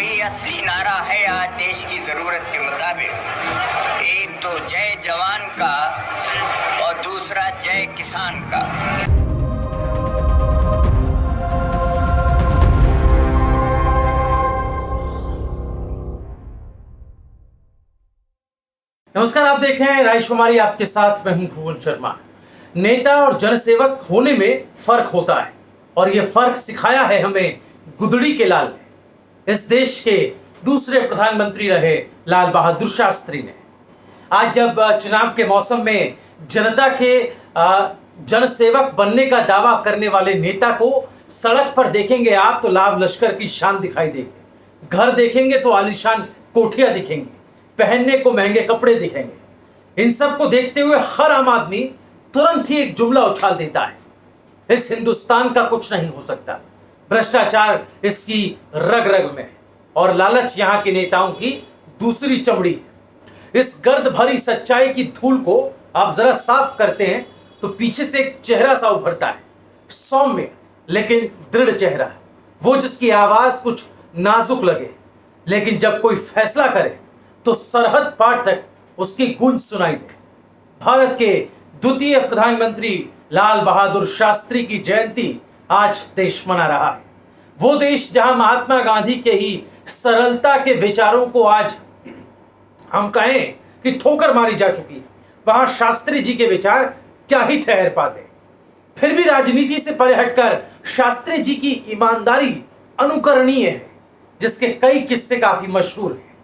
कोई असली नारा है आज देश की जरूरत के मुताबिक। एक तो जय जवान का और दूसरा जय किसान का। नमस्कार, आप देख रहे हैं रायशुमारी, आपके साथ मैं हूं भुवन शर्मा। नेता और जनसेवक होने में फर्क होता है और यह फर्क सिखाया है हमें गुदड़ी के लाल ने। इस देश के दूसरे प्रधानमंत्री रहे लाल बहादुर शास्त्री ने। आज जब चुनाव के मौसम में जनता के जनसेवक बनने का दावा करने वाले नेता को सड़क पर देखेंगे आप तो लाभ लश्कर की शान दिखाई देगी। घर देखेंगे तो आलीशान कोठियां दिखेंगी, पहनने को महंगे कपड़े दिखेंगे। इन सब को देखते हुए हर आम आदमी तुरंत ही एक जुमला उछाल देता है, इस हिंदुस्तान का कुछ नहीं हो सकता। भ्रष्टाचार इसकी रग रग में और लालच यहाँ के नेताओं की दूसरी चमड़ी है। इस गर्द भरी सच्चाई की धूल को आप जरा साफ करते हैं तो पीछे से एक चेहरा सा उभरता है, सौम्य लेकिन दृढ़ चेहरा, वो जिसकी आवाज कुछ नाजुक लगे लेकिन जब कोई फैसला करे तो सरहद पार तक उसकी गूंज सुनाई दे। भारत के द्वितीय प्रधानमंत्री लाल बहादुर शास्त्री की जयंती आज देश मना रहा है। वो देश जहां महात्मा गांधी के ही सरलता के विचारों को आज हम कहें कि ठोकर मारी जा चुकी है, वहां शास्त्री जी के विचार क्या ही ठहर पाते। फिर भी राजनीति से परे हटकर शास्त्री जी की ईमानदारी अनुकरणीय है, जिसके कई किस्से काफी मशहूर हैं।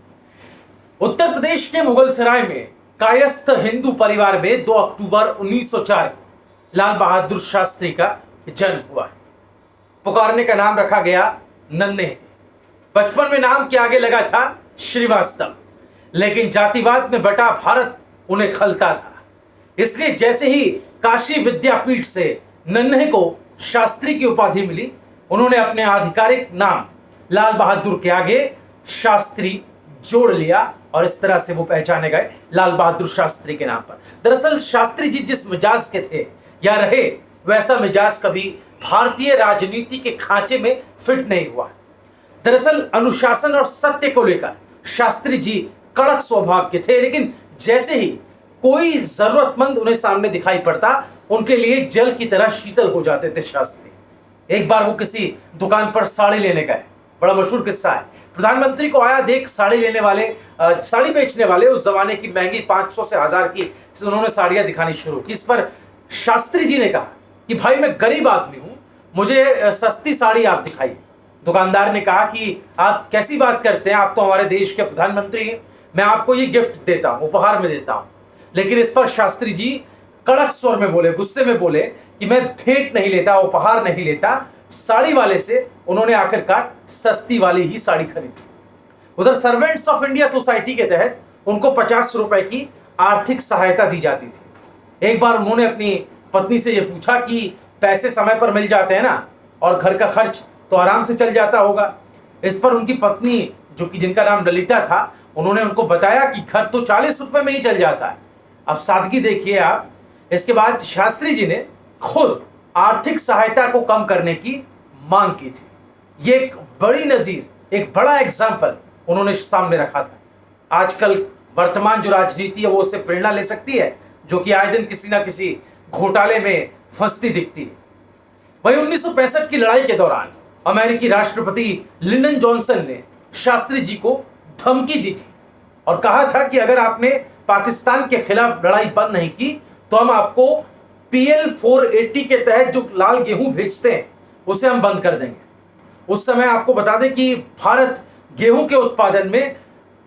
उत्तर प्रदेश के मुगलसराय में कायस्थ हिंदू परिवार में 2 अक्टूबर 1904 को लाल बहादुर शास्त्री का जन्म हुआ। पुकारने का नाम रखा गया नन्हे। बचपन में नाम के आगे लगा था श्रीवास्तव, लेकिन जातिवाद में बटा भारत उन्हें खलता था। इसलिए जैसे ही काशी विद्यापीठ से नन्हे को शास्त्री की उपाधि मिली, उन्होंने अपने आधिकारिक नाम लाल बहादुर के आगे शास्त्री जोड़ लिया और इस तरह से वो पहचाने गए लाल बहादुर शास्त्री के नाम पर। दरअसल शास्त्री जी जिस मिजाज के थे या रहे, वैसा मिजाज कभी भारतीय राजनीति के खांचे में फिट नहीं हुआ। दरअसल अनुशासन और सत्य को लेकर शास्त्री जी कड़क स्वभाव के थे, लेकिन जैसे ही कोई जरूरतमंद उन्हें सामने दिखाई पड़ता, उनके लिए जल की तरह शीतल हो जाते थे शास्त्री। एक बार वो किसी दुकान पर साड़ी लेने गए, बड़ा मशहूर किस्सा है। प्रधानमंत्री को आया देख साड़ी लेने वाले, साड़ी बेचने वाले, उस जमाने की महंगी 500 से 1000 की उन्होंने साड़ियां दिखानी शुरू की। इस पर शास्त्री जी ने कहा कि भाई मैं गरीब आदमी हूं, मुझे सस्ती साड़ी आप दिखाइए। दुकानदार ने कहा कि आप कैसी बात करते हैं, आप तो हमारे देश के प्रधानमंत्री हैं, मैं आपको ये गिफ्ट देता हूं, उपहार में देता हूं। लेकिन इस पर शास्त्री जी कड़क स्वर में बोले, गुस्से में बोले कि मैं भेंट नहीं लेता, उपहार नहीं लेता। साड़ी वाले से उन्होंने आखिरकार सस्ती वाली ही साड़ी खरीदी। उधर सर्वेंट्स ऑफ इंडिया सोसाइटी के तहत उनको 50 रुपए की आर्थिक सहायता दी जाती थी। एक बार उन्होंने अपनी पत्नी से ये पूछा कि पैसे समय पर मिल जाते हैं ना, और घर का खर्च तो आराम से चल जाता होगा। इस पर उनकी पत्नी, जो कि जिनका नाम ललिता था, उन्होंने उनको बताया कि घर तो 40 रुपए में ही चल जाता है। अब सादगी देखिए आप। इसके बाद शास्त्री जी ने खुद आर्थिक सहायता को कम करने की मांग की थी। ये एक बड़ी नजीर, एक बड़ा एग्जाम्पल उन्होंने सामने रखा था। आजकल वर्तमान जो राजनीति है वो उससे प्रेरणा ले सकती है, जो कि आए दिन किसी ना किसी घोटाले में फंसती दिखती है। वही 1965 की लड़ाई के दौरान अमेरिकी राष्ट्रपति लिंडन जॉनसन ने शास्त्री जी को धमकी दी थी और कहा था कि अगर आपने पाकिस्तान के खिलाफ लड़ाई बंद नहीं की तो हम आपको PL 480 के तहत जो लाल गेहूं भेजते हैं उसे हम बंद कर देंगे। उस समय आपको बता दें कि भारत गेहूं के उत्पादन में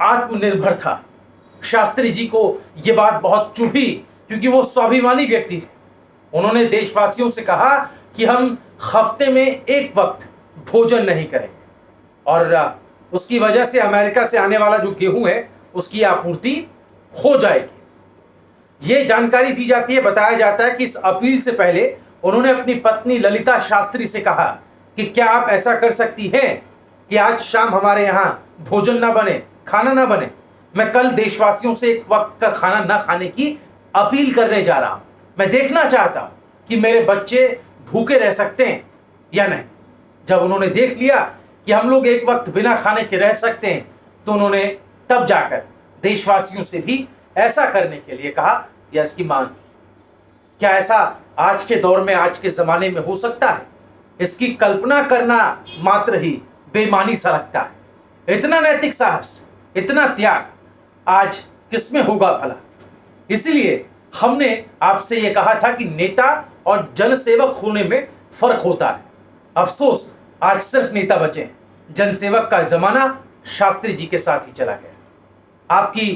आत्मनिर्भर था। शास्त्री जी को यह बात बहुत चुभी, क्योंकि वो स्वाभिमानी व्यक्ति थे। उन्होंने देशवासियों से कहा कि हम हफ्ते में एक वक्त भोजन नहीं करेंगे और उसकी वजह से अमेरिका से आने वाला जो गेहूं है उसकी आपूर्ति हो जाएगी। ये जानकारी दी जाती है, बताया जाता है कि इस अपील से पहले उन्होंने अपनी पत्नी ललिता शास्त्री से कहा कि क्या आप ऐसा कर सकती हैं कि आज शाम हमारे यहाँ भोजन ना बने, खाना ना बने। मैं कल देशवासियों से एक वक्त का खाना ना खाने की अपील करने जा रहा हूं। मैं देखना चाहता हूं कि मेरे बच्चे भूखे रह सकते हैं या नहीं। जब उन्होंने देख लिया कि हम लोग एक वक्त बिना खाने के रह सकते हैं, तो उन्होंने तब जाकर देशवासियों से भी ऐसा करने के लिए कहा या इसकी मांग की। क्या ऐसा आज के दौर में, आज के ज़माने में हो सकता है? इसकी कल्पना करना मात्र ही बेईमानी सा लगता है। इतना नैतिक साहस, इतना त्याग आज किसमें होगा भला? इसीलिए हमने आपसे ये कहा था कि नेता और जनसेवक होने में फर्क होता है। अफसोस आज सिर्फ नेता बचे हैं, जनसेवक का जमाना शास्त्री जी के साथ ही चला गया। आपकी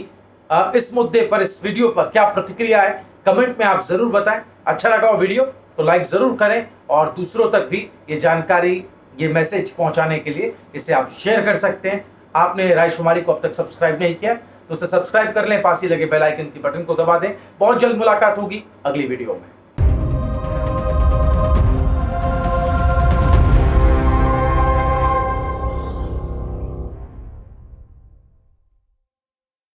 इस मुद्दे पर, इस वीडियो पर क्या प्रतिक्रिया है, कमेंट में आप जरूर बताएं। अच्छा लगा हो वीडियो तो लाइक जरूर करें और दूसरों तक भी ये जानकारी, ये मैसेज पहुंचाने के लिए इसे आप शेयर कर सकते हैं। आपने रायशुमारी को अब तक सब्सक्राइब नहीं किया तो उसे सब्सक्राइब कर लें, पास ही लगे बेल आइकन की बटन को दबा दें। बहुत जल्द मुलाकात होगी अगली वीडियो में।